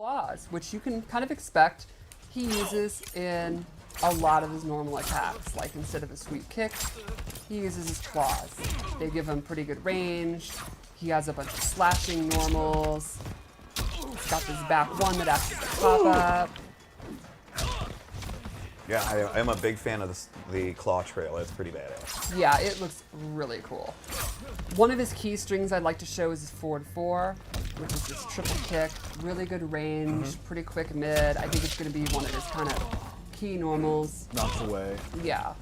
claws, which you can kind of expect he uses in a lot of his normal attacks. Like instead of a sweep kick, he uses his claws. They give him pretty good range. He has a bunch of slashing normals. He's got this back one that acts as a pop-up. Yeah, I'm a big fan of the claw trail. It's pretty badass. Yeah, it looks really cool. One of his key strings I'd like to show is his forward 4, which is this triple kick. Really good range, pretty quick mid. I think it's going to be one of his kind of key normals. Knocks away. Yeah.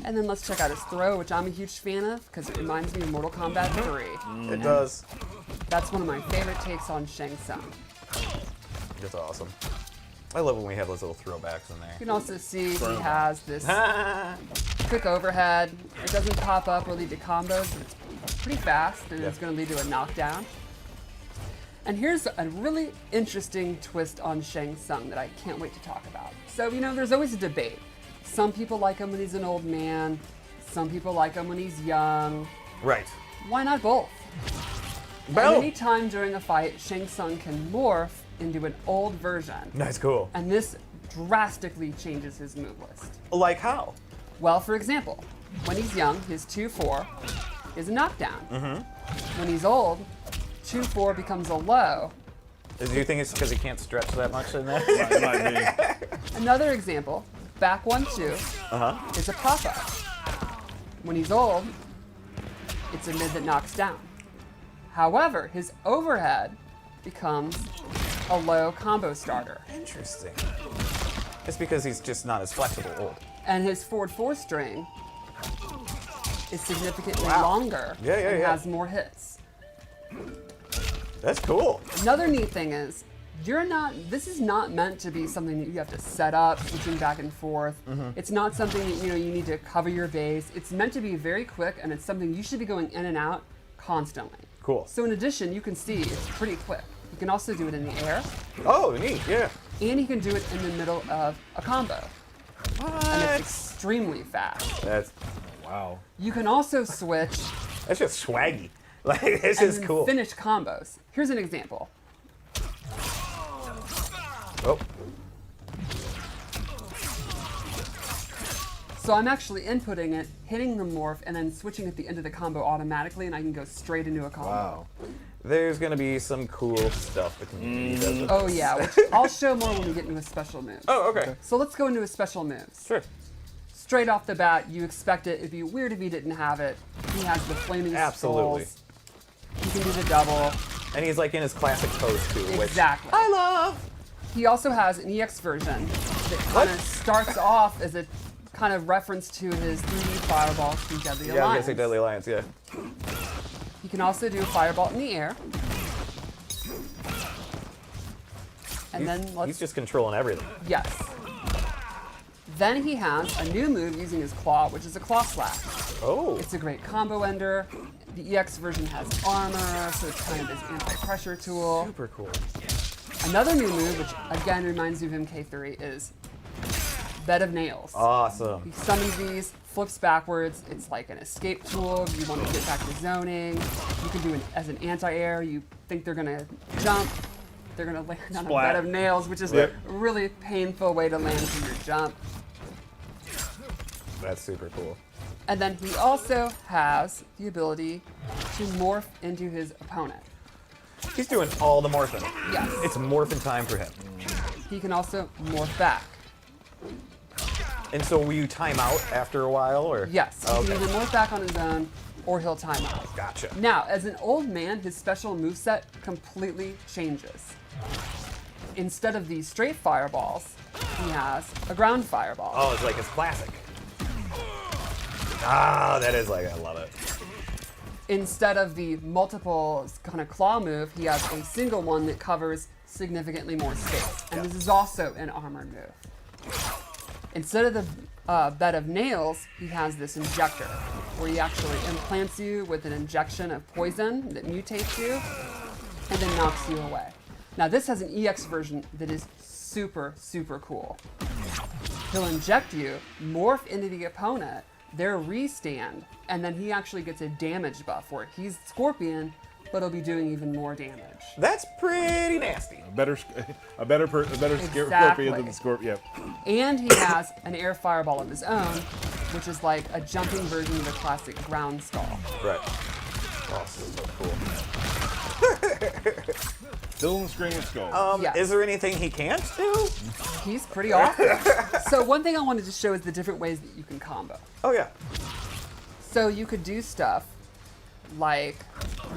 And then let's check out his throw, which I'm a huge fan of because it reminds me of Mortal Kombat 3. It does. That's one of my favorite takes on Shang Tsung. It's awesome. I love when we have those little throwbacks in there. You can also see he has this quick overhead. It doesn't pop up or lead to combos, but it's pretty fast, and it's going to lead to a knockdown. And here's a really interesting twist on Shang Tsung that I can't wait to talk about. So, you know, there's always a debate. Some people like him when he's an old man. Some people like him when he's young. Right. Why not both? Well, Any time during a fight, Shang Tsung can morph into an old version. That's cool. And this drastically changes his move list. Like how? Well, for example, when he's young, his 2-4 is a knockdown. When he's old, 2-4 becomes a low. Do you think it's because he can't stretch that much in there? It might be. Another example, back 1-2 is a pop-up. When he's old, it's a mid that knocks down. However, his overhead becomes a low combo starter. Interesting. It's because he's just not as flexible old. And his forward 4 string is significantly longer and has more hits. That's cool. Another neat thing is, this is not meant to be something that you have to set up, switching back and forth. It's not something that, you need to cover your base. It's meant to be very quick, and it's something you should be going in and out constantly. Cool. So in addition, you can see it's pretty quick. You can also do it in the air, Oh, neat, yeah. and you can do it in the middle of a combo. What? And it's extremely fast. That's Wow. You can also switch just swaggy. Like, this and is then cool. finish combos. Here's an example. Oh, So I'm actually inputting it, hitting the morph, and then switching at the end of the combo automatically, and I can go straight into a combo. Wow. there's gonna be some cool stuff the community does. with Oh this. yeah, which I'll show more when we get into his special moves. Oh, okay. So let's go into his special moves. Sure. Straight off the bat, you expect it. It'd be weird if he didn't have it. He has the flaming Absolutely. skulls. He can do the double. And he's like in his classic pose too, which Exactly. I love. He also has an EX version that kind of starts off as a kind of reference to his 3D fireball from Deadly Yeah, I was Alliance. gonna say Deadly Alliance, yeah. He can also do a fireball in the air. And then let's He's just controlling everything. yes. Then he has a new move using his claw, which is a claw slash. Oh. It's a great combo ender. The EX version has armor, so it's kind of his anti-pressure tool. Super cool. Another new move, which again reminds you of MK3, is Bed of Nails. Awesome. He summons these, flips backwards. It's like an escape tool if you want to get back to zoning. You can do it as an anti-air. You think they're going to jump. They're going to land on a Splat. bed of nails, which is Yep. a really painful way to land from your jump. That's super cool. And then he also has the ability to morph into his opponent. He's doing all the morphing. Yes. It's morphing time for him. He can also morph back. And so will you time out after a while, or? Yes, he Okay. can either morph back on his own or he'll time out. Gotcha. Now, as an old man, his special moveset completely changes. Instead of these straight fireballs, he has a ground fireball. Oh, it's like his classic. Ah, that is like, I love it. Instead of the multiple kind of claw move, he has a single one that covers significantly more space. And this is also an armored move. Instead of the bed of nails, he has this injector, where he actually implants you with an injection of poison that mutates you and then knocks you away. Now this has an EX version that is super, super cool. He'll inject you, morph into the opponent, their restand, and then he actually gets a damage buff where he's Scorpion, but it'll be doing even more damage. That's pretty nasty. A better scorpion Exactly. than the scorpion. Yep. And he has an air fireball of his own, which is like a jumping version of the classic ground skull. Right. Oh, so cool. Still in the screaming skull. Yes. Is there anything he can't do? He's pretty awesome. So one thing I wanted to show is the different ways that you can combo. Oh yeah. So you could do stuff like,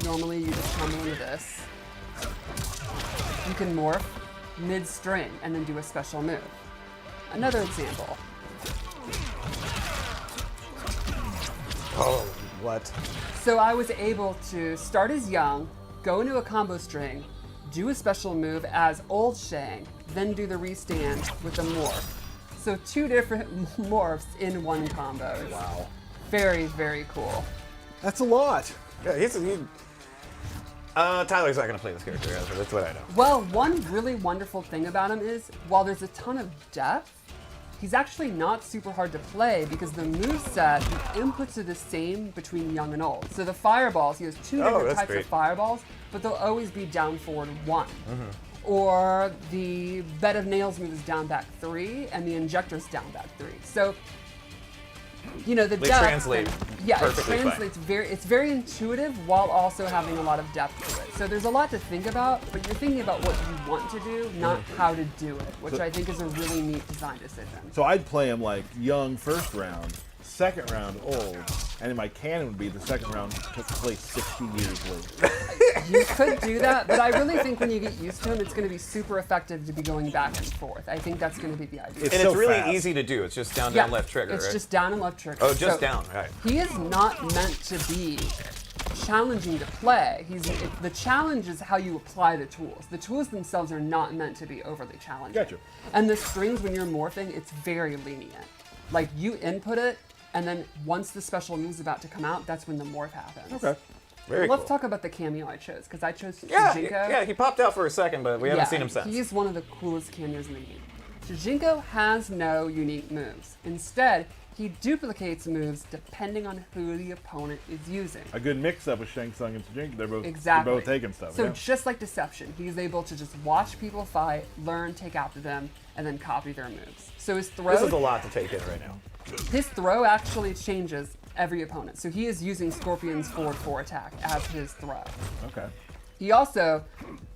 normally you just combo into this. You can morph mid-string and then do a special move. Another example. Oh, what? So I was able to start as Young, go into a combo string, do a special move as Old Shang, then do the restand with a morph. So 2 different morphs in one combo. Wow. Very, very cool. That's a lot. Yeah, Tyler's not gonna play this character. That's what I know. Well, one really wonderful thing about him is, while there's a ton of depth, he's actually not super hard to play because the moveset, the inputs are the same between Young and Old. So the fireballs, he has 2 different that's types great. of fireballs, but they'll always be down forward 1. Or the bed of nails move is down back 3, and the injector's down back 3. So, you know, the They depth. translate Yeah, it perfectly fine. translates it's very intuitive while also having a lot of depth to it. So there's a lot to think about, but you're thinking about what you want to do, not how to do it, which I think is a really neat design decision. So I'd play him like Young first round, second round Old, and then my canon would be the second round took place 60 years later. You could do that, but I really think when you get used to him, it's going to be super effective to be going back and forth. I think that's going to be the idea. It's And so it's really fast. easy to do. It's just down, Yeah, down, left trigger, It's right? just down and left trigger. Oh, just So down, right. He is not meant to be challenging to play. The challenge is how you apply the tools. The tools themselves are not meant to be overly challenging. Gotcha. And the strings, when you're morphing, it's very lenient. Like, you input it, and then once the special move's about to come out, that's when the morph happens. Okay. Very Let's cool. talk about the cameo I chose, because I chose Yeah, Shujinko. yeah, he popped out for a second, but we haven't seen him since. He's one of the coolest cameos in the game. Shujinko has no unique moves. Instead, he duplicates moves depending on who the opponent is using. A good mix-up with Shang Tsung and Tsung. They're both Exactly. taking stuff. So yeah. just like Deception, he's able to just watch people fight, learn, take after them, and then copy their moves. So his throw, This is a lot to take in right now. his throw actually changes every opponent. So he is using Scorpion's forward 4 attack as his throw. Okay. He also,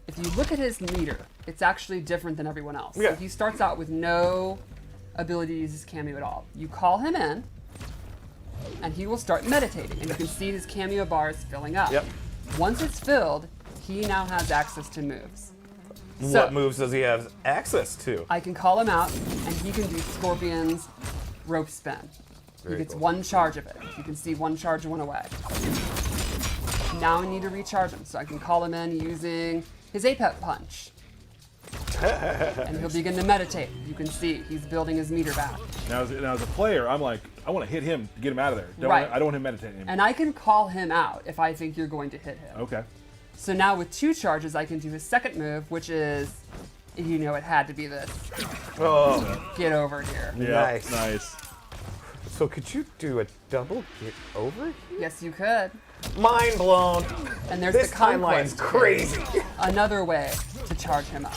if you look at his meter, it's actually different than everyone else. Yeah. So he starts out with no ability to use his cameo at all. You call him in, and he will start meditating, and you can see his cameo bar is filling up. Yep. Once it's filled, he now has access to moves. What moves does he have access to? I can call him out, and he can do Scorpion's rope spin. Very he gets cool. 1 charge of it. You can see 1 charge went away. Now I need to recharge him, so I can call him in using his Apep punch. And he'll begin to meditate. You can see he's building his meter back. Now as a player, I'm like, I want to hit him to get him out of there. Right. I don't want him meditating anymore. And I can call him out if I think you're going to hit him. Okay. So now with 2 charges, I can do his second move, which is, you know, it had to be this. Oh, Get over here. Yeah. Nice. Nice. so could you do a double get over here? Yes, you could. Mind blown. And there's This the timeline's conquest. crazy. Another way to charge him up.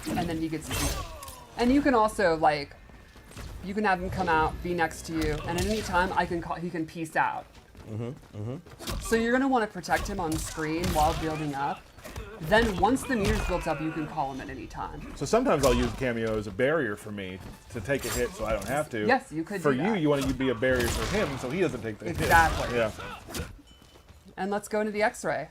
And then he gets beat. And you can also, like, you can have him come out, be next to you, and at any time he can peace out. So you're gonna want to protect him on screen while building up. Then once the meter's built up, you can call him at any time. So sometimes I'll use cameo as a barrier for me to take a hit so I don't have to. Yes, you could For do you, that. you want to be a barrier for him so he doesn't take the Exactly. hit. Yeah. And let's go into the X-ray.